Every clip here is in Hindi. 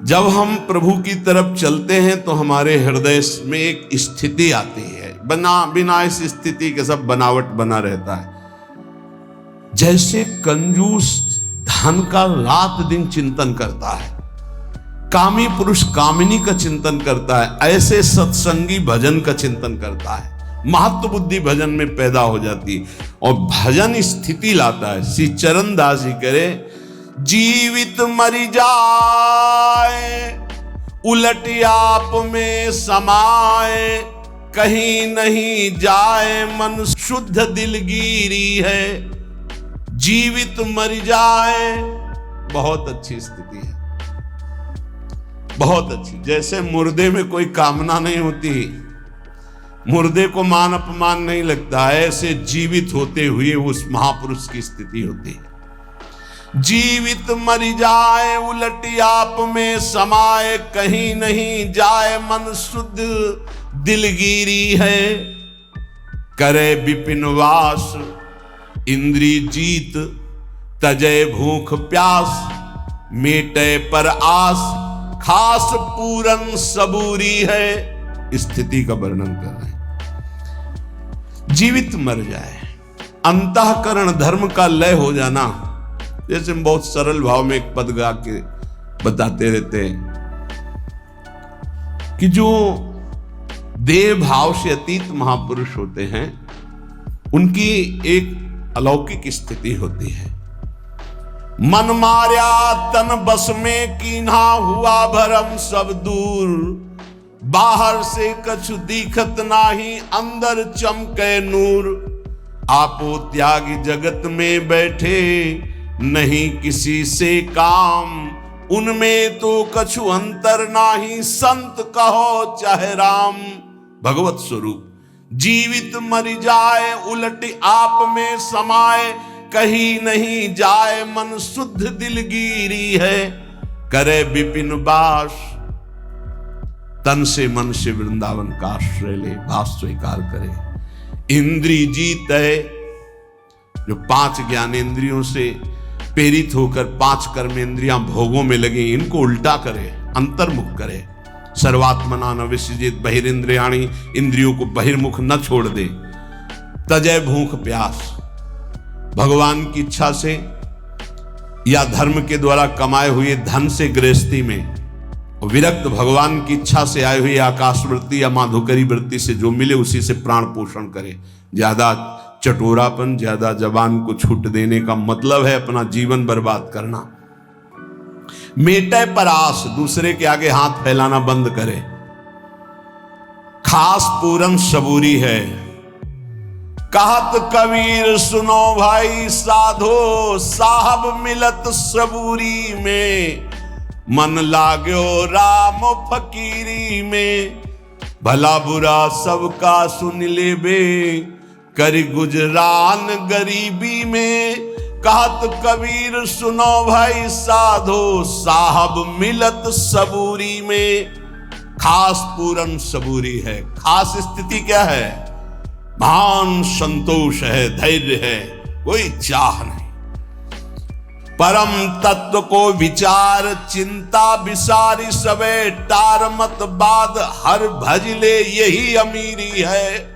जब हम प्रभु की तरफ चलते हैं तो हमारे हृदय में एक स्थिति आती है, बिना इस स्थिति के सब बनावट बना रहता है। जैसे कंजूस धन का रात दिन चिंतन करता है, कामी पुरुष कामिनी का चिंतन करता है, ऐसे सत्संगी भजन का चिंतन करता है। महत्व बुद्धि भजन में पैदा हो जाती और भजन स्थिति लाता है। श्री चरण दास जी करे, जीवित मरि जाए उलट आप में समाए, कहीं नहीं जाए मन शुद्ध दिलगीरी है। जीवित मरि जाए बहुत अच्छी स्थिति है, बहुत अच्छी। जैसे मुर्दे में कोई कामना नहीं होती, मुर्दे को मान अपमान नहीं लगता है, ऐसे जीवित होते हुए उस महापुरुष की स्थिति होती है। जीवित मरि जाए उलट आप में समाए, कहीं नहीं जाए मन शुद्ध दिलगीरी है। करे विपिन वास इंद्री जीत, तजय भूख प्यास, मेटे पर आस, खास पूरन सबूरी है। स्थिति का वर्णन कर रहे हैं। जीवित मर जाए, अंतःकरण धर्म का लय हो जाना। जैसे हम बहुत सरल भाव में एक पद गा के बताते रहते हैं कि जो देह भाव से अतीत महापुरुष होते हैं, उनकी एक अलौकिक स्थिति होती है। मन मार्या तन बस में कीन्हा, हुआ भरम सब दूर, बाहर से कछु दिखत नाही, अंदर चमके नूर। आपो त्यागी जगत में बैठे, नहीं किसी से काम, उनमें तो कछु अंतर नाही, संत कहो चाहे राम। भगवत स्वरूप जीवित मरि जाए उलट आप में समाए, कहीं नहीं जाए मन शुद्ध दिलगीरी है। करे विपिन वास, तन से मन से वृंदावन का आश्रय ले, वास स्वीकार करे। इंद्री जीत है, जो 5 ज्ञानेंद्रियों से प्रेरित होकर 5 कर्मेंद्रियां भोगों में लगी, इनको उल्टा करे, अंतर्मुख करे। सर्वात्मना न विसृजित बहिरिंद्रियाणि, इंद्रियों को बहिर्मुख न छोड़ दे। तजय भूख प्यास, भगवान की इच्छा से या धर्म के द्वारा कमाए हुए धन से गृहस्थी में, विरक्त भगवान की इच्छा से आए हुए आकाश वृत्ति या माधुकरी वृत्ति से जो मिले उसी से प्राण पोषण करे। ज्यादा चटोरापन, ज्यादा जबान को छूट देने का मतलब है अपना जीवन बर्बाद करना। मेटे पर आस, दूसरे के आगे हाथ फैलाना बंद करे। खास पूरन सबूरी है। कहत कबीर सुनो भाई साधो, साहब मिलत सबूरी में, मन लाग्यो राम फकीरी में। भला बुरा सबका सुन लेबे, कर गुजरान गरीबी में। कहत कबीर सुनो भाई साधो, साहब मिलत सबूरी में। खास पूरन सबूरी है। खास स्थिति क्या है? भान संतोष है, धैर्य है, कोई चाह नहीं। परम तत्व को विचार चिंता विसारी सबे, टार मत बाद हर भजले यही अमीरी है।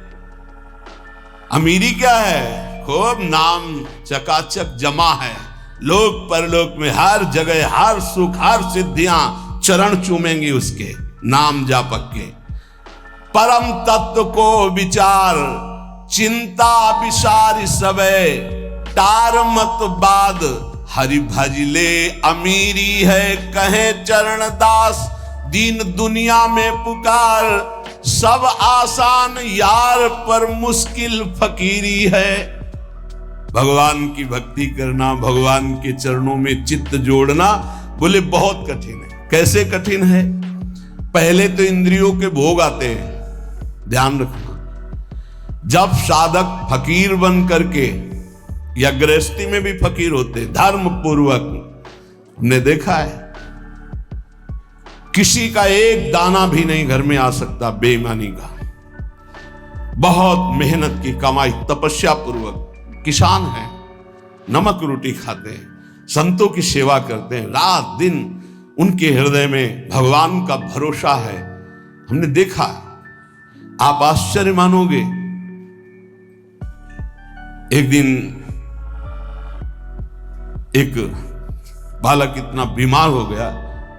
अमीरी क्या है? खूब नाम चकाचक जमा है, लोक परलोक में हर जगह हर सुख हर सिद्धियां चरण चूमेंगी उसके नाम जापक के। परम तत्व को विचार चिंता विसारी सबे, टार मत बाद हरि भजले अमीरी है। कहे चरण दास दीन दुनिया में पुकार, सब आसान यार पर मुश्किल फकीरी है। भगवान की भक्ति करना, भगवान के चरणों में चित्त जोड़ना, बोले बहुत कठिन है। कैसे कठिन है? पहले तो इंद्रियों के भोग आते हैं, ध्यान रखना। जब साधक फकीर बन करके, या गृहस्थी में भी फकीर होते धर्म पूर्वक, हमने देखा है किसी का एक दाना भी नहीं घर में आ सकता बेईमानी का। बहुत मेहनत की कमाई, तपस्या पूर्वक किसान हैं, नमक रोटी खाते हैं, संतों की सेवा करते हैं, रात दिन उनके हृदय में भगवान का भरोसा है। हमने देखा, आप आश्चर्य मानोगे, एक दिन एक बालक इतना बीमार हो गया,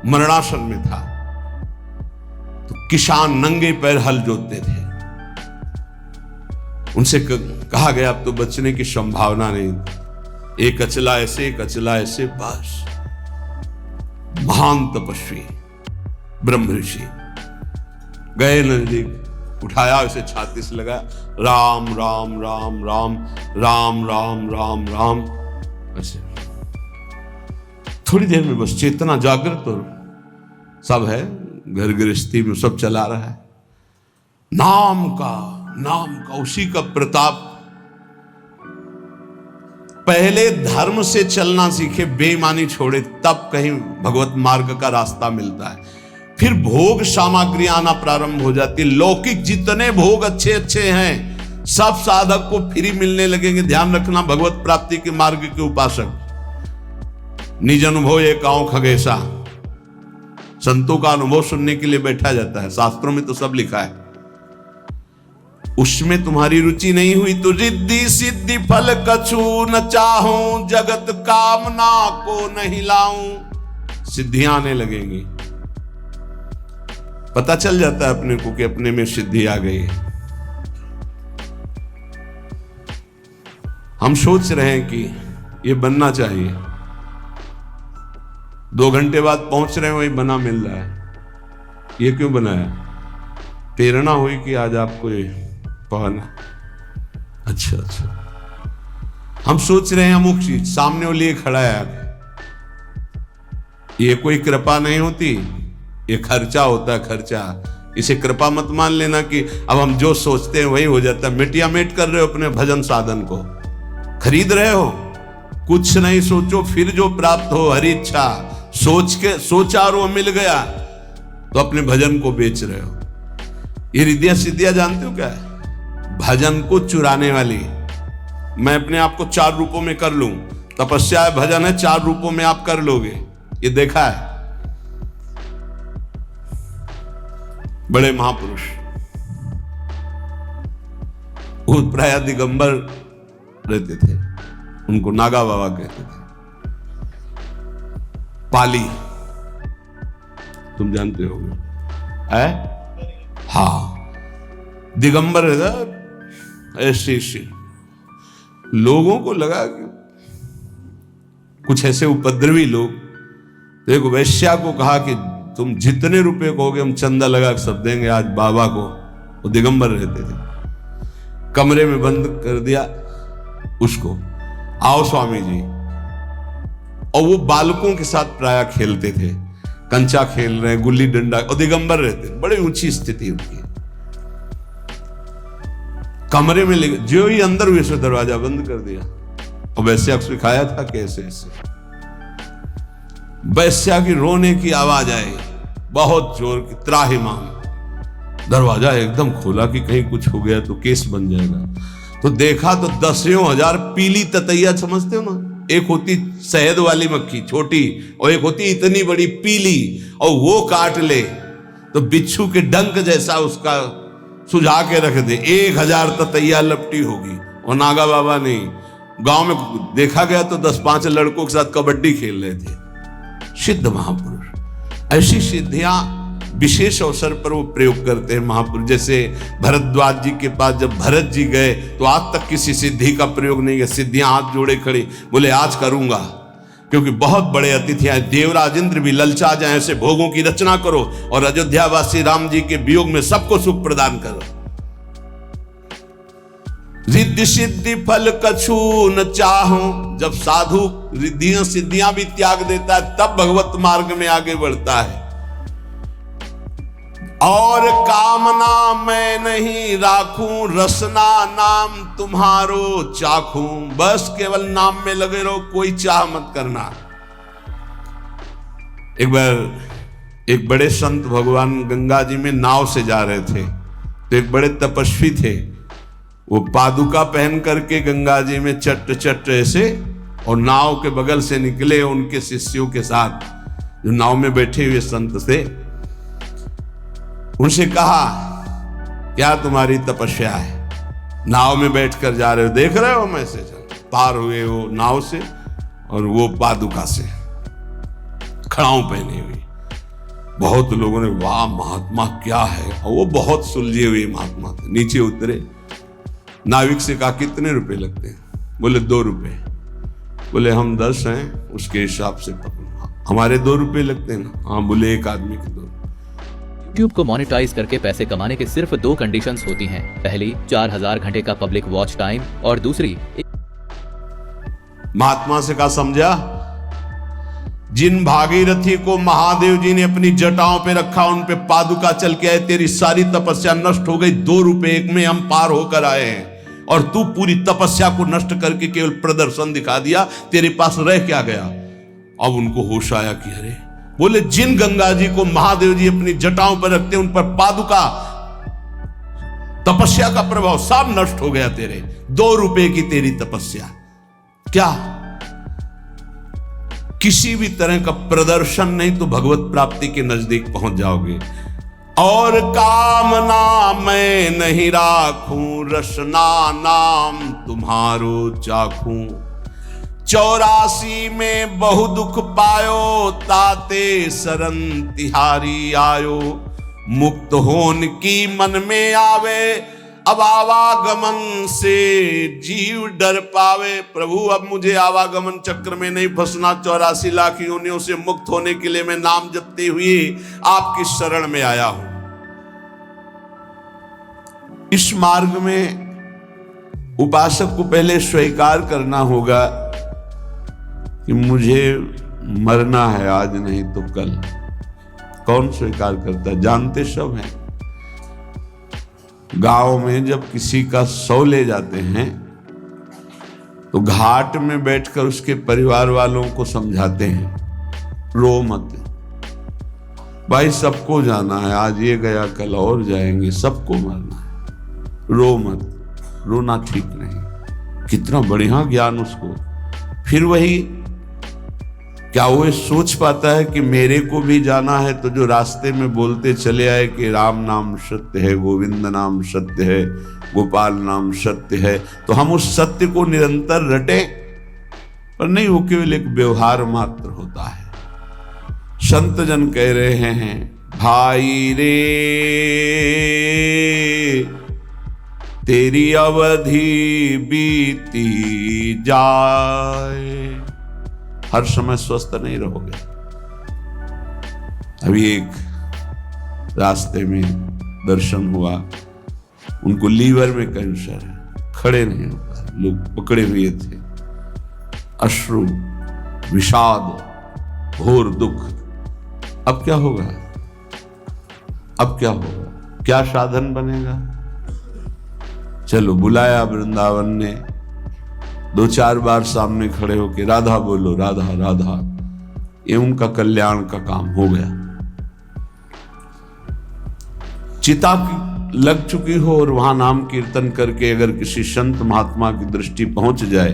मरणासन में था, तो किसान नंगे पैर हल जोतते थे। उनसे कहा गया अब तो बचने की संभावना नहीं, एक अचला ऐसे एक अचला ऐसे, बस। महान तपस्वी ब्रह्म ऋषि गए नजदीक, उठाया, उसे छाती से लगा, राम राम राम राम राम राम राम राम, ऐसे। थोड़ी देर में बस चेतना जागृत और सब है, घर गृहस्थी में सब चला रहा है, नाम का उसी का प्रताप। पहले धर्म से चलना सीखे, बेईमानी छोड़े, तब कहीं भगवत मार्ग का रास्ता मिलता है। फिर भोग सामग्री आना प्रारंभ हो जाती है। लौकिक जितने भोग अच्छे अच्छे हैं, सब साधक को फ्री मिलने लगेंगे। ध्यान रखना, भगवत प्राप्ति के मार्ग के उपासक, निज अनुभव ये काओ खगेसा, संतों का अनुभव सुनने के लिए बैठा जाता है। शास्त्रों में तो सब लिखा है, उसमें तुम्हारी रुचि नहीं हुई तो रिद्धि सिद्धि फल कछु न चाहूं, जगत कामना को नहीं लाऊं, सिद्धियां आने लगेंगी। पता चल जाता है अपने को कि अपने में सिद्धि आ गई है। हम सोच रहे हैं कि ये बनना चाहिए, 2 घंटे बाद पहुंच रहे हैं, वही बना मिल रहा है। ये क्यों बनाया? प्रेरणा हुई कि आज आपको ये पढ़ना। अच्छा, हम सोच रहे हैं अमुक चीज, सामने वो लिए खड़ा है। ये कोई कृपा नहीं होती, ये खर्चा होता है, खर्चा। इसे कृपा मत मान लेना कि अब हम जो सोचते हैं वही हो जाता है। मिटिया मेट कर रहे हो अपने भजन साधन को, खरीद रहे हो। कुछ नहीं सोचो, फिर जो प्राप्त हो हरि इच्छा, सोच के सोचा और वो मिल गया, तो अपने भजन को बेच रहे हो। ये रिद्धियां सिद्धियां जानते हो क्या है? भजन को चुराने वाली। मैं अपने आप को 4 रूपों में कर लूं, तपस्या है, भजन है, 4 रूपों में आप कर लोगे, ये देखा है। बड़े महापुरुष प्राय दिगंबर रहते थे, उनको नागा बाबा कहते थे। पाली तुम जानते होगे, है? हाँ, दिगंबर रहता। ऐसे लोगों को लगा कि कुछ ऐसे उपद्रवी लोग, तो एक वैश्या को कहा कि तुम जितने रुपए कहोगे हम चंदा लगा सब देंगे आज बाबा को। वो दिगंबर रहते थे। कमरे में बंद कर दिया उसको, आओ स्वामी जी। और वो बालकों के साथ प्राय खेलते थे, कंचा खेल रहे, गुल्ली डंडा, और दिगंबर रहते, बड़ी ऊंची स्थिति उनकी। कमरे में ले जो ही अंदर हुए से दरवाजा बंद कर दिया। और वैश्या को सिखाया था कैसे ऐसे। वैश्या की रोने की आवाज आई, बहुत जोर की, त्राहिमाम। दरवाजा एकदम खोला कि कहीं कुछ हो गया तो केस बन जाएगा। तो देखा तो 10,000 पीली ततैया, समझते हो ना, एक होती शहद वाली मक्खी छोटी, और एक होती इतनी बड़ी पीली, और वो काट ले तो बिच्छू के डंक जैसा उसका सुझा के रख दे, 1000 ततैया लपटी होगी। और नागा बाबा ने गांव में देखा गया तो 10-5 लड़कों के साथ कबड्डी खेल रहे थे। सिद्ध महापुरुष ऐसी सिद्धियां विशेष अवसर पर वो प्रयोग करते हैं महापुरुष। जैसे भरद्वाज जी के पास जब भरत जी गए तो आज तक किसी सिद्धि का प्रयोग नहीं किया। सिद्धियां हाथ जोड़े खड़ी, बोले आज करूंगा, क्योंकि बहुत बड़े अतिथि आए। देवराज इंद्र भी ललचा जाए, ऐसे भोगों की रचना करो और अयोध्यावासी राम जी के वियोग में सबको सुख प्रदान करो। रिद्धि सिद्धि फल कछु न चाहूं। जब साधु रिद्धियां सिद्धियां भी त्याग देता है, तब भगवत मार्ग में आगे बढ़ता है। और कामना मैं नहीं राखूं, रसना नाम तुम्हारो चाखूं। बस केवल नाम में लगे रहो, कोई चाह मत करना। एक बार एक बड़े संत भगवान गंगा जी में नाव से जा रहे थे, तो एक बड़े तपस्वी थे, वो पादुका पहन करके गंगा जी में चट चट ऐसे, और नाव के बगल से निकले उनके शिष्यों के साथ। जो नाव में बैठे हुए संत थे, उनसे कहा क्या तुम्हारी तपस्या है? नाव में बैठकर जा रहे हो, देख रहे हो मैसेज पार हुए हो नाव से, और वो पादुका से खड़ाऊ पहनी हुई। बहुत लोगों ने वाह महात्मा क्या है, और वो बहुत सुलझे हुए महात्मा थे। नीचे उतरे, नाविक से कहा कितने रुपए लगते हैं? बोले 2 रुपए। बोले हम 10 हैं, उसके हिसाब से पकड़ो। हमारे 2 रुपए लगते हैं ना? हाँ। बोले एक आदमी के 2। यूट्यूब को मोनेटाइज करके पैसे कमाने के सिर्फ 2 कंडीशंस होती हैं। पहली 4000 घंटे का पब्लिक वॉच टाइम, और दूसरी महात्मा से कहा समझा, जिन भागीरथी को महादेव जी ने अपनी जटाओं पे रखा, उन पे पादुका चल के आए, तेरी सारी तपस्या नष्ट हो गई। 2 रुपए एक में हम पार होकर आए हैं, और तू पूरी तपस्या को नष्ट करके केवल प्रदर्शन दिखा दिया, तेरे पास रह क्या गया? अब उनको होश आया कि अरे, बोले जिन गंगा जी को महादेव जी अपनी जटाओं पर रखते हैं, उन पर पादुका तपस्या का प्रभाव सब नष्ट हो गया तेरे। 2 रुपए की तेरी तपस्या, क्या किसी भी तरह का प्रदर्शन नहीं तो भगवत प्राप्ति के नजदीक पहुंच जाओगे। और कामना मैं नहीं राखूं, रसना नाम तुम्हारो चाखूं। 84 में बहु दुख पायो, ताते शरण तिहारी आयो। मुक्त होन की मन में आवे, अब आवागमन से जीव डर पावे। प्रभु अब मुझे आवागमन चक्र में नहीं फंसना, 84 लाख योनियों से मुक्त होने के लिए मैं नाम जपते हुए आपकी शरण में आया हूं। इस मार्ग में उपासक को पहले स्वीकार करना होगा कि मुझे मरना है, आज नहीं तो कल। कौन स्वीकार करता है? जानते सब हैं। गांव में जब किसी का शव ले जाते हैं तो घाट में बैठकर उसके परिवार वालों को समझाते हैं, रो मत भाई, सबको जाना है, आज ये गया कल और जाएंगे, सबको मरना है, रो मत। रोना ठीक नहीं। कितना बढ़िया ज्ञान उसको। फिर वही, क्या वो ये सोच पाता है कि मेरे को भी जाना है? तो जो रास्ते में बोलते चले आए कि राम नाम सत्य है, गोविंद नाम सत्य है, गोपाल नाम सत्य है, तो हम उस सत्य को निरंतर रटें? पर नहीं, वो केवल एक व्यवहार मात्र होता है। संत जन कह रहे हैं, भाई रे तेरी अवधि बीती जाए, हर समय स्वस्थ नहीं रहोगे। अभी एक रास्ते में दर्शन हुआ, उनको लीवर में कैंसर है, खड़े नहीं हो पा रहे, लोग पकड़े हुए थे। अश्रु, विषाद, घोर दुख। अब क्या होगा? अब क्या होगा? क्या साधन बनेगा? चलो, बुलाया वृंदावन ने, 2-4 बार सामने खड़े होके राधा बोलो, राधा राधा, ये उनका कल्याण का काम हो गया। चिता लग चुकी हो और वहां नाम कीर्तन करके अगर किसी संत महात्मा की दृष्टि पहुंच जाए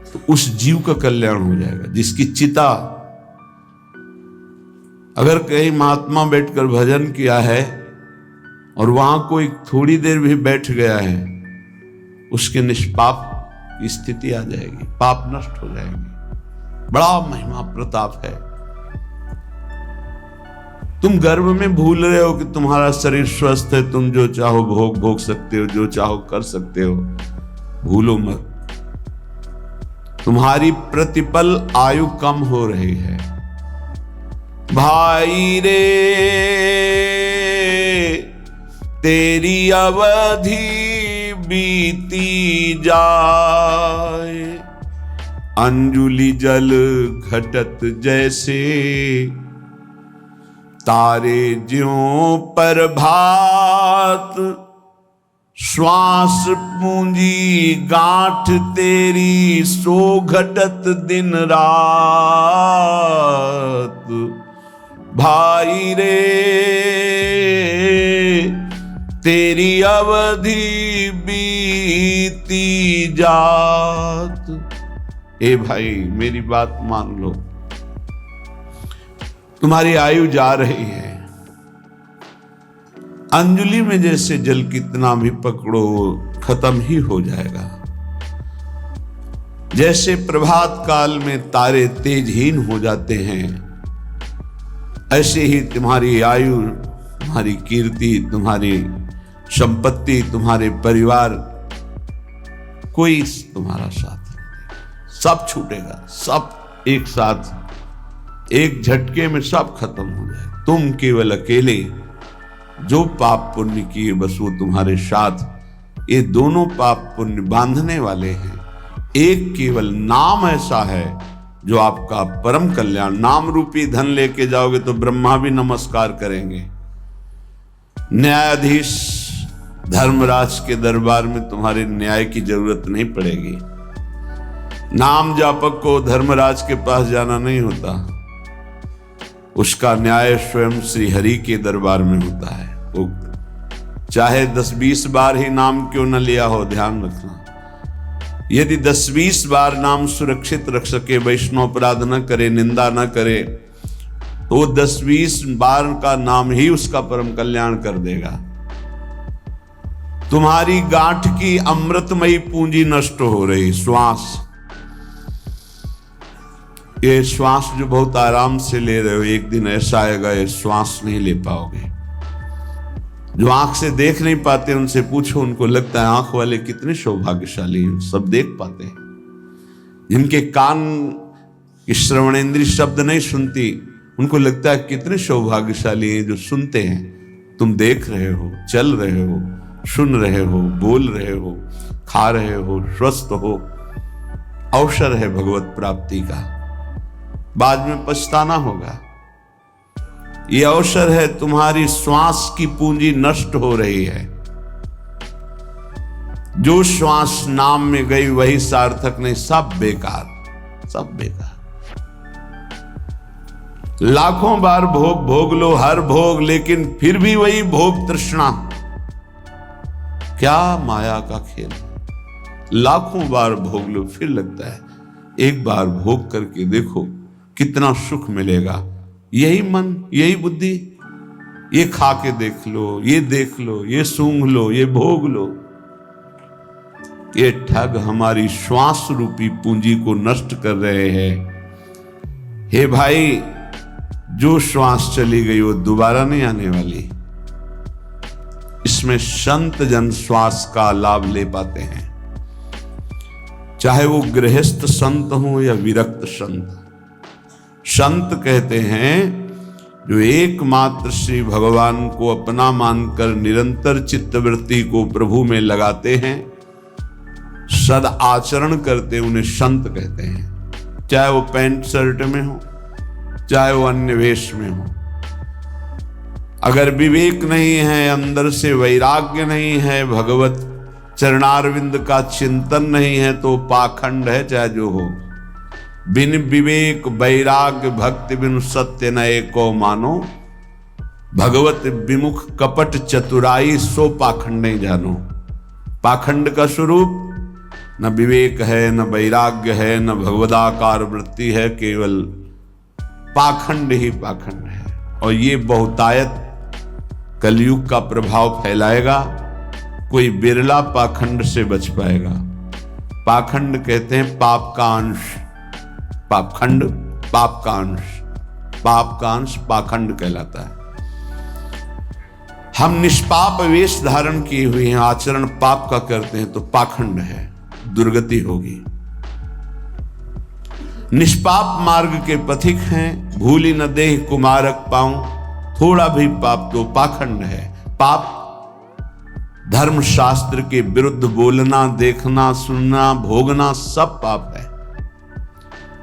तो उस जीव का कल्याण हो जाएगा। जिसकी चिता, अगर कहीं महात्मा बैठकर भजन किया है और वहां कोई थोड़ी देर भी बैठ गया है, उसके निष्पाप की स्थिति आ जाएगी, पाप नष्ट हो जाएंगे। बड़ा महिमा प्रताप है। तुम गर्व में भूल रहे हो कि तुम्हारा शरीर स्वस्थ है, तुम जो चाहो भोग सकते हो, जो चाहो कर सकते हो। भूलो मत, तुम्हारी प्रतिपल आयु कम हो रही है। भाई रे तेरी अवधि बीती जाए, अंजुलि जल घटत जैसे, तारे ज्यों पर भात, श्वास पूंजी गांठ तेरी, सो घटत दिन रात। भाई रे तेरी अवधि बीती जात। ए भाई, मेरी बात मान लो। तुम्हारी आयु जा रही है। अंजलि में जैसे जल कितना भी पकड़ो खत्म ही हो जाएगा। जैसे प्रभात काल में तारे तेजहीन हो जाते हैं, ऐसे ही तुम्हारी आयु, तुम्हारी कीर्ति, तुम्हारी संपत्ति, तुम्हारे परिवार, कोई तुम्हारा साथ नहीं, सब छूटेगा, सब एक साथ एक झटके में सब खत्म हो जाए। तुम केवल अकेले जो पाप पुण्य किए बस वो तुम्हारे साथ। ये दोनों पाप पुण्य बांधने वाले हैं। एक केवल नाम ऐसा है जो आपका परम कल्याण, नाम रूपी धन लेके जाओगे तो ब्रह्मा भी नमस्कार करेंगे। न्यायाधीश धर्मराज के दरबार में तुम्हारे न्याय की जरूरत नहीं पड़ेगी। नाम जापक को धर्मराज के पास जाना नहीं होता, उसका न्याय स्वयं श्री हरि के दरबार में होता है। वो चाहे 10-20 बार ही नाम क्यों न लिया हो, ध्यान रखना। यदि 10-20 बार नाम सुरक्षित रख सके, वैष्णव अपराध न करे, निंदा न करे, तो 10-20 बार का नाम ही उसका परम कल्याण कर देगा। तुम्हारी गांठ की अमृतमयी पूंजी नष्ट हो रही, श्वास। ये श्वास जो बहुत आराम से ले रहे हो, एक दिन ऐसा आएगा ये श्वास नहीं ले पाओगे। जो आंख से देख नहीं पाते उनसे पूछो, उनको लगता है आंख वाले कितने सौभाग्यशाली हैं, सब देख पाते हैं। जिनके कान की श्रवणेंद्रिय शब्द नहीं सुनती, उनको लगता है कितने सौभाग्यशाली हैं जो सुनते हैं। तुम देख रहे हो, चल रहे हो, सुन रहे हो, बोल रहे हो, खा रहे हो, स्वस्थ हो। अवसर है भगवत प्राप्ति का, बाद में पछताना होगा। ये अवसर है, तुम्हारी श्वास की पूंजी नष्ट हो रही है। जो श्वास नाम में गई वही सार्थक नहीं, सब बेकार, सब बेकार। लाखों बार भोग भोग लो, हर भोग, लेकिन फिर भी वही भोग तृष्णा। क्या माया का खेल। लाखों बार भोग लो, फिर लगता है एक बार भोग करके देखो कितना सुख मिलेगा। यही मन, यही बुद्धि, ये खा के देख लो, ये देख लो, ये सूंघ लो, ये भोग लो। ये ठग हमारी श्वास रूपी पूंजी को नष्ट कर रहे हैं। हे भाई, जो श्वास चली गई वो दोबारा नहीं आने वाली। इसमें संत जन श्वास का लाभ ले पाते हैं, चाहे वो गृहस्थ संत हो या विरक्त संत। संत कहते हैं जो एकमात्र श्री भगवान को अपना मानकर निरंतर चित्तवृत्ति को प्रभु में लगाते हैं, सद आचरण करते, उन्हें संत कहते हैं। चाहे वो पैंट शर्ट में हो, चाहे वो अन्य वेश में हो। अगर विवेक नहीं है, अंदर से वैराग्य नहीं है, भगवत चरणारविंद का चिंतन नहीं है, तो पाखंड है, चाहे जो हो। बिन विवेक वैराग्य भक्ति बिनु सत्य न एको मानो, भगवत विमुख कपट चतुराई सो पाखंड नहीं जानो। पाखंड का स्वरूप न विवेक है, न वैराग्य है, न भगवदाकार वृत्ति है, केवल पाखंड ही पाखंड है। और ये बहुतायत कलयुग का प्रभाव फैलाएगा। कोई बिरला पाखंड से बच पाएगा। पाखंड कहते हैं पाप का अंश। पापखंड पाप का अंश, पाप का अंश पाखंड कहलाता है। हम निष्पाप वेश धारण किए हुए हैं, आचरण पाप का करते हैं तो पाखंड है, दुर्गति होगी। निष्पाप मार्ग के पथिक हैं, भूली न देह कुमारक पाऊं, थोड़ा भी पाप तो पाखंड है। पाप धर्म शास्त्र के विरुद्ध बोलना, देखना, सुनना, भोगना सब पाप है।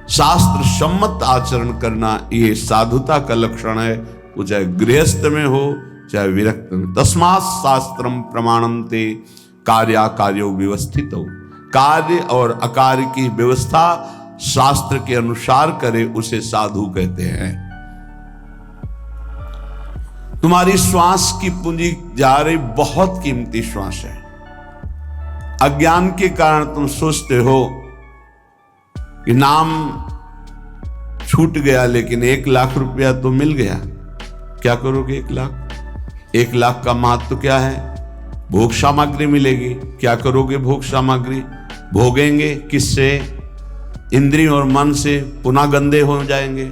शास्त्र सम्मत आचरण करना ये साधुता का लक्षण है, वो चाहे गृहस्थ में हो चाहे विरक्त में। तस्मात् शास्त्रम प्रमाणन्ते कार्याकार्यो व्यवस्थितो। कार्य और अकार्य की व्यवस्था शास्त्र के अनुसार करे उसे साधु कहते हैं। तुम्हारी श्वास की पूंजी जा रही, बहुत कीमती श्वास है। अज्ञान के कारण तुम सोचते हो कि नाम छूट गया, लेकिन 1 लाख रुपया तो मिल गया। क्या करोगे 1 लाख? 1 लाख का महत्व क्या है? भोग सामग्री मिलेगी। क्या करोगे भोग सामग्री? भोगेंगे किससे? इंद्रिय और मन से। पुनः गंदे हो जाएंगे,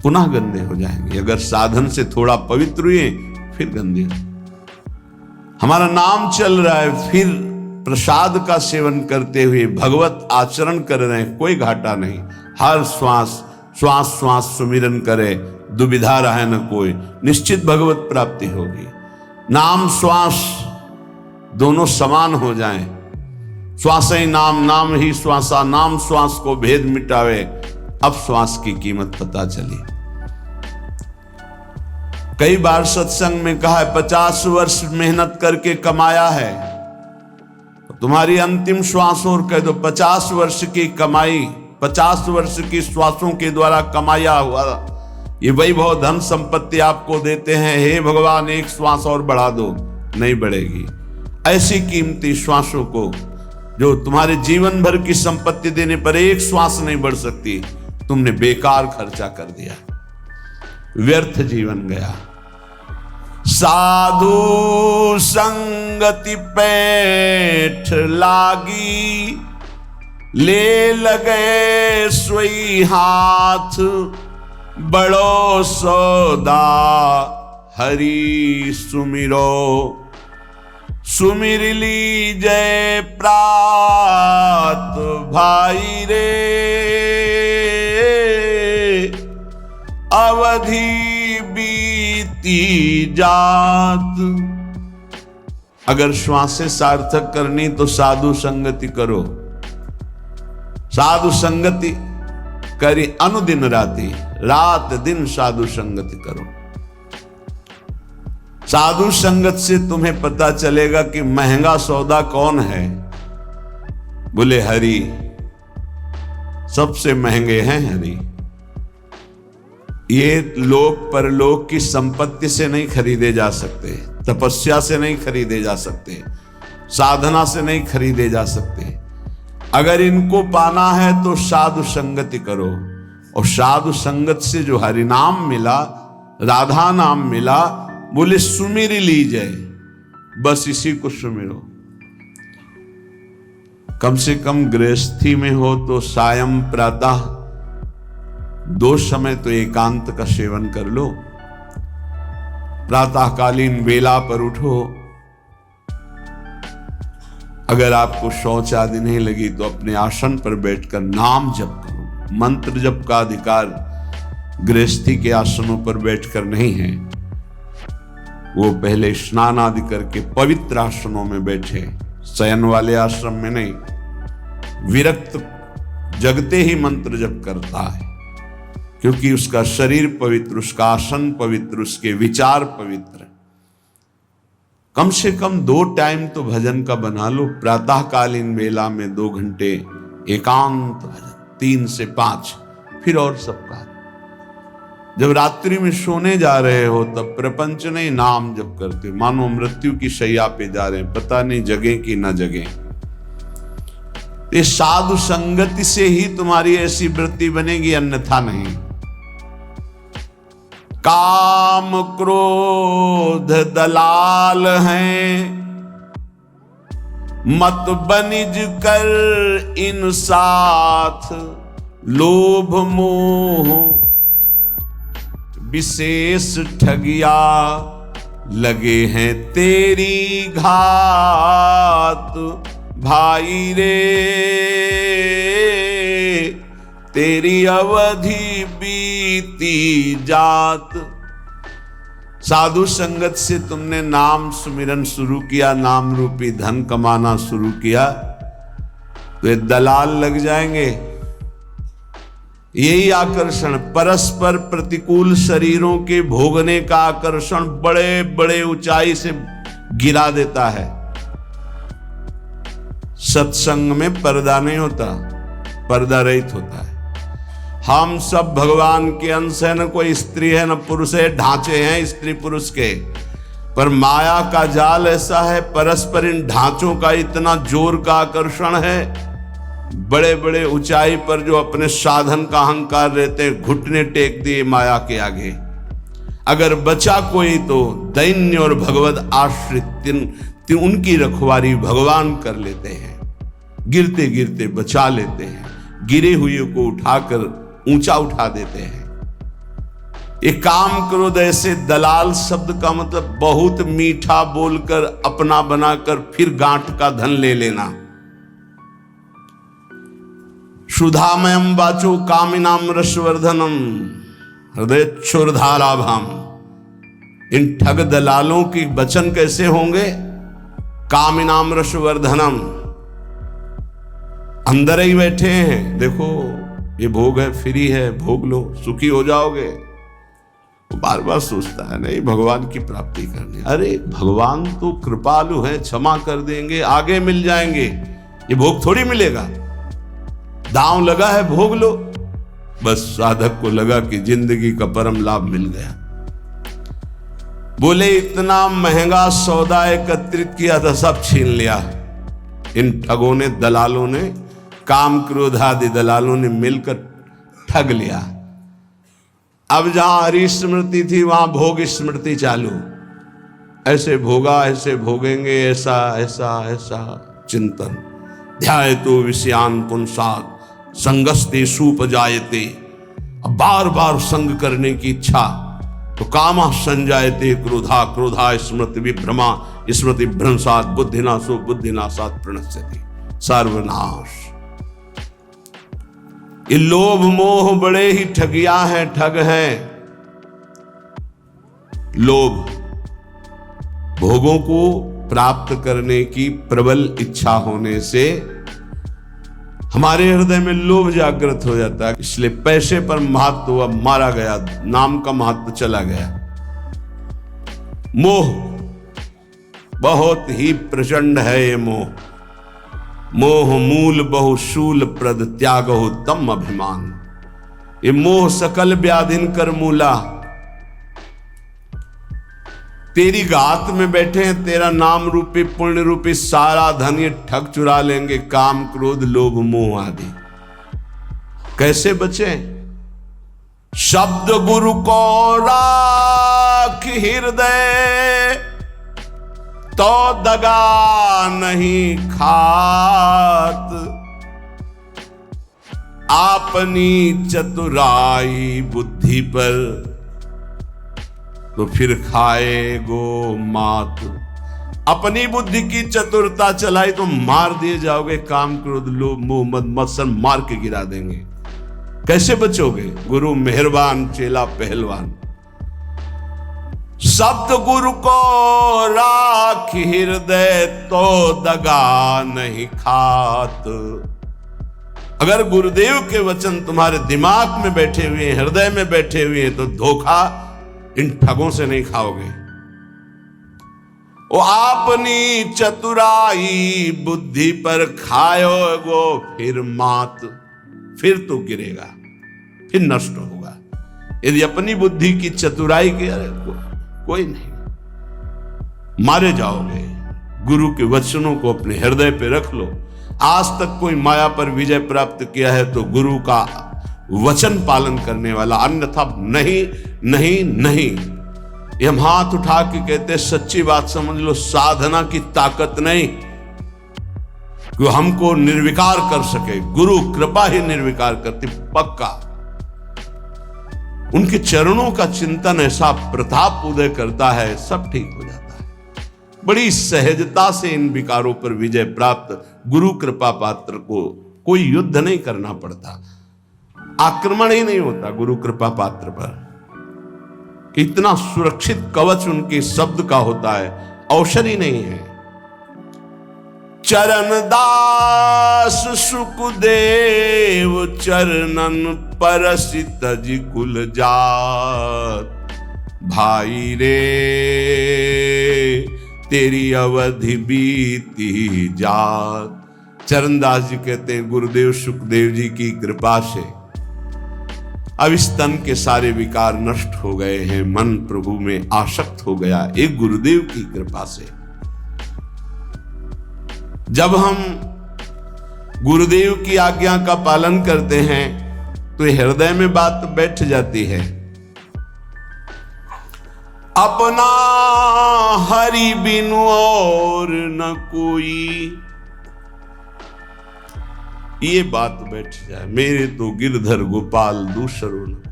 पुनः गंदे हो जाएंगे। अगर साधन से थोड़ा पवित्र हुए फिर गंदे। हमारा नाम चल रहा है, फिर प्रसाद का सेवन करते हुए भगवत आचरण कर रहे हैं, कोई घाटा नहीं। हर श्वास श्वास श्वास सुमिरन करे, दुविधा रहे न कोई, निश्चित भगवत प्राप्ति होगी। नाम श्वास दोनों समान हो जाएं। श्वास ही नाम, नाम ही श्वासा, नाम श्वास को भेद मिटावे। अब श्वास की कीमत पता चली। कई बार सत्संग में कहा है 50 वर्ष मेहनत करके कमाया है, तुम्हारी अंतिम श्वास और कह दो 50 वर्ष की कमाई, 50 वर्ष की श्वासों के द्वारा कमाया हुआ ये वैभव धन संपत्ति आपको देते हैं। हे भगवान, 1 श्वास और बढ़ा दो, नहीं बढ़ेगी। ऐसी कीमती श्वासों को जो तुम्हारे जीवन भर की संपत्ति देने पर 1 श्वास नहीं बढ़ सकती, तुमने बेकार खर्चा कर दिया, व्यर्थ जीवन गया। साधु संगति पैठ लागी, ले लगे सोई हाथ, बड़ो सौदा हरि सुमिरो, सुमिर लीजय प्रात भाई रे, अवधि बीती जात। अगर श्वासें सार्थक करनी तो साधु संगति करो। साधु संगति करी अनुदिन राति, रात दिन साधु संगति करो। साधु संगत से तुम्हें पता चलेगा कि महंगा सौदा कौन है। बोले हरि, सबसे महंगे हैं हरि। ये लोक परलोक की संपत्ति से नहीं खरीदे जा सकते, तपस्या से नहीं खरीदे जा सकते, साधना से नहीं खरीदे जा सकते। अगर इनको पाना है तो साधु संगति करो। और साधु संगत से जो हरि नाम मिला, राधा नाम मिला, बोले सुमिर लीजिए, बस इसी को सुमिरो। कम से कम गृहस्थी में हो तो सायं प्रातः 2 समय तो एकांत का सेवन कर लो। प्रातःकालीन बेला पर उठो। अगर आपको शौच आदि नहीं लगी तो अपने आसन पर बैठकर नाम जप करो। मंत्र जप का अधिकार गृहस्थी के आसनों पर बैठकर नहीं है। वो पहले स्नान आदि करके पवित्र आसनों में बैठे, शयन वाले आश्रम में नहीं। विरक्त जगते ही मंत्र जप करता है, क्योंकि उसका शरीर पवित्र, उसका आसन पवित्र, उसके विचार पवित्र। कम से कम 2 टाइम तो भजन का बना लो। प्रातःकालीन वेला में 2 घंटे एकांत भजन, 3 से 5, फिर और सबका। जब रात्रि में सोने जा रहे हो तब प्रपंच नहीं, नाम जप करते, मानो मृत्यु की शैया पे जा रहे हैं, पता नहीं जगे कि न जगे। ये साधु संगति से ही तुम्हारी ऐसी वृत्ति बनेगी, अन्यथा नहीं। काम क्रोध दलाल हैं, मत बनिज कर इन साथ, लोभ मोह विशेष ठगिया, लगे हैं तेरी घात भाई रे, तेरी अवधि बीती जात। साधु संगत से तुमने नाम सुमिरन शुरू किया, नाम रूपी धन कमाना शुरू किया, तो ये दलाल लग जाएंगे। यही आकर्षण, परस्पर प्रतिकूल शरीरों के भोगने का आकर्षण बड़े बड़े ऊंचाई से गिरा देता है। सत्संग में पर्दा नहीं होता, पर्दा रहित होता है। हम सब भगवान के अंश है, न कोई स्त्री है न पुरुष है, ढांचे हैं स्त्री पुरुष के, पर माया का जाल ऐसा है, परस्पर इन ढांचों का इतना जोर का आकर्षण है बड़े बड़े ऊंचाई पर जो अपने साधन का अहंकार रहते हैं, घुटने टेक दिए माया के आगे। अगर बचा कोई तो दैन्य और भगवत आश्रित उनकी रखवारी भगवान कर लेते हैं, गिरते गिरते बचा लेते हैं, गिरे हुए को उठाकर ऊंचा उठा देते हैं। एक काम क्रोध ऐसे दलाल शब्द का मतलब बहुत मीठा बोलकर अपना बनाकर फिर गांठ का धन ले लेना। सुधामयम वाचो कामिनाम रसवर्धनम हृदय क्षुरधाराभाम। इन ठग दलालों के वचन कैसे होंगे? कामिनाम रसवर्धनम, अंदर ही बैठे हैं, देखो ये भोग है, फ्री है, भोग लो, सुखी हो जाओगे। बार बार सोचता है नहीं भगवान की प्राप्ति करनी। अरे भगवान तो कृपालु है, क्षमा कर देंगे, आगे मिल जाएंगे, ये भोग थोड़ी मिलेगा। दांव लगा है, भोग लो। बस साधक को लगा कि जिंदगी का परम लाभ मिल गया। बोले इतना महंगा सौदा एकत्रित किया था, सब छीन लिया। इन ठगों ने, दलालों ने, काम क्रोध आदि दलालों ने मिलकर ठग लिया। अब जहां हरि स्मृति थी वहां भोग स्मृति चालू। ऐसे भोगा, ऐसे भोगेंगे, ऐसा ऐसा ऐसा चिंतन। ध्यायतो विषयान पुंसात् संगस्ते सुपजायते। अब बार बार संग करने की इच्छा तो कामा संजायते क्रोधा क्रोधा स्मृति विभ्रमा स्मृति भ्रंशात् बुद्धिनाशो बुद्धिनाशात् प्रणश्यति। सर्वनाश। ये लोभ मोह बड़े ही ठगिया हैं, ठग हैं। लोभ, भोगों को प्राप्त करने की प्रबल इच्छा होने से हमारे हृदय में लोभ जागृत हो जाता है। इसलिए पैसे पर महत्व अब मारा गया, नाम का महत्व चला गया। मोह बहुत ही प्रचंड है ये मोह। मोह मूल बहुशूल प्रद त्यागो तम अभिमान। ये मोह सकल व्याधिन कर मूला। तेरी गात में बैठे हैं, तेरा नाम रूपी पुण्य रूपी सारा धन ये ठग चुरा लेंगे, काम क्रोध लोभ मोह आदि। कैसे बचे? शब्द गुरु को राख हृदय तो दगा नहीं खात। अपनी चतुराई बुद्धि पर तो फिर खाएगो मात। अपनी बुद्धि की चतुरता चलाई तो मार दिए जाओगे। काम क्रोध लोभ मोह मद मत्सर मार के गिरा देंगे। कैसे बचोगे? गुरु मेहरबान, चेला पहलवान। शब्द गुरु को राख हृदय तो दगा नहीं खात। अगर गुरुदेव के वचन तुम्हारे दिमाग में बैठे हुए हैं, हृदय में बैठे हुए हैं, तो धोखा इन ठगों से नहीं खाओगे। वो अपनी चतुराई बुद्धि पर खाओगो फिर मात। फिर तो गिरेगा, फिर नष्ट होगा। यदि अपनी बुद्धि की चतुराई के, अरे कोई नहीं, मारे जाओगे। गुरु के वचनों को अपने हृदय पे रख लो। आज तक कोई माया पर विजय प्राप्त किया है तो गुरु का वचन पालन करने वाला, अन्यथा नहीं नहीं नहीं। ये हम हाथ उठा के कहते, सच्ची बात समझ लो, साधना की ताकत नहीं कि हमको निर्विकार कर सके। गुरु कृपा ही निर्विकार करती, पक्का। उनके चरणों का चिंतन ऐसा प्रताप उदय करता है, सब ठीक हो जाता है। बड़ी सहजता से इन विकारों पर विजय प्राप्त। गुरु कृपा पात्र को कोई युद्ध नहीं करना पड़ता, आक्रमण ही नहीं होता गुरु कृपा पात्र पर। इतना सुरक्षित कवच उनके शब्द का होता है, औषधि नहीं है। चरण दास सुखदेव चरणन परसित जी कुल जात। भाई रे तेरी अवधि बीती जात। चरणदास जी कहते हैं गुरुदेव सुखदेव जी की कृपा से अब इस तन के सारे विकार नष्ट हो गए हैं, मन प्रभु में आसक्त हो गया, एक गुरुदेव की कृपा से। जब हम गुरुदेव की आज्ञा का पालन करते हैं तो हृदय में बात बैठ जाती है। अपना हरि बिनु और न कोई, ये बात बैठ जाए, मेरे तो गिरधर गोपाल दूसरो न कोई।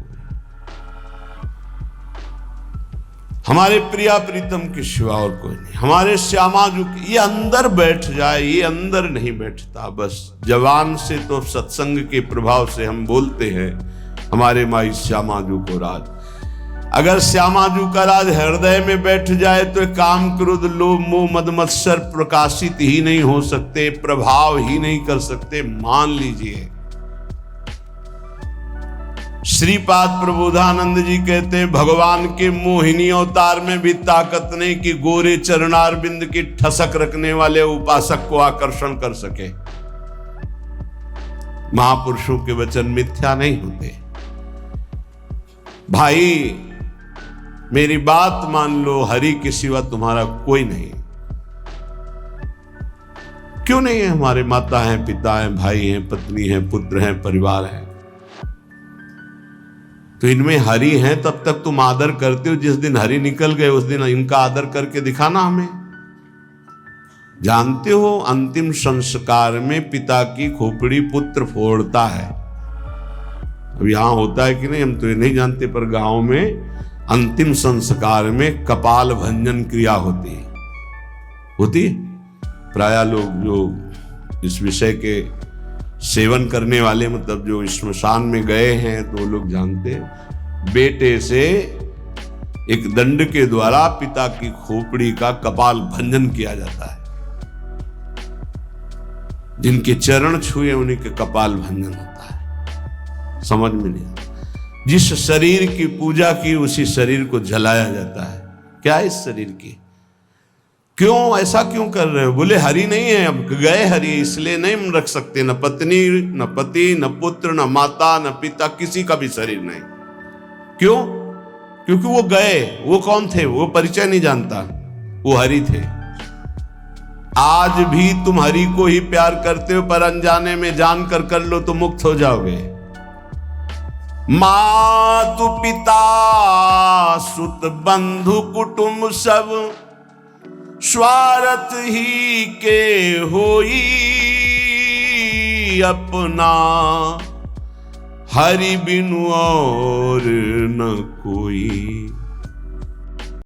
हमारे प्रिया प्रीतम के सिवा और कोई नहीं, हमारे श्यामा जो ये अंदर बैठ जाए, ये अंदर नहीं बैठता। बस जवान से तो सत्संग के प्रभाव से हम बोलते हैं हमारे माई श्यामाजू को राज। अगर श्यामाजू का राज हृदय में बैठ जाए तो काम क्रोध लोभ मोह मद मत्सर प्रकाशित ही नहीं हो सकते, प्रभाव ही नहीं कर सकते। मान लीजिए श्रीपाद प्रबोधानंद जी कहते हैं भगवान के मोहिनी अवतार में भी ताकत नहीं कि गोरे चरणार बिंद की ठसक रखने वाले उपासक को आकर्षण कर सके। महापुरुषों के वचन मिथ्या नहीं होते। भाई मेरी बात मान लो, हरि के सिवा तुम्हारा कोई नहीं। क्यों नहीं है? हमारे माता हैं, पिता हैं, भाई हैं, पत्नी हैं, पुत्र हैं, परिवार है, तो इनमें हरि हैं तब तक तुम आदर करते हो। जिस दिन हरि निकल गए उस दिन इनका आदर करके दिखाना हमें। जानते हो अंतिम संस्कार में पिता की खोपड़ी पुत्र फोड़ता है। अब यहां होता है कि नहीं हम तो ये नहीं जानते, पर गांव में अंतिम संस्कार में कपाल भंजन क्रिया होती है। प्राय लोग जो इस विषय के सेवन करने वाले, मतलब जो श्मशान में गए हैं तो लोग जानते हैं। बेटे से एक दंड के द्वारा पिता की खोपड़ी का कपाल भंजन किया जाता है। जिनके चरण छुए उन्हीं के कपाल भंजन होता है। समझ में नहीं आता। जिस शरीर की पूजा की उसी शरीर को जलाया जाता है। क्या इस शरीर की? क्यों ऐसा क्यों कर रहे हो? बोले हरि नहीं है, अब गए हरि, इसलिए नहीं रख सकते। न पत्नी, न पति, न पुत्र, न माता, न पिता, किसी का भी शरीर नहीं। क्यों? क्योंकि वो गए। वो कौन थे? वो परिचय नहीं जानता, वो हरि थे। आज भी तुम हरि को ही प्यार करते हो, पर अनजाने में जानकर कर लो तो मुक्त हो जाओगे। मातु पिता सुत बंधु कुटुंब सब स्वार्थ ही के होई, अपना हरि बिनु और न कोई।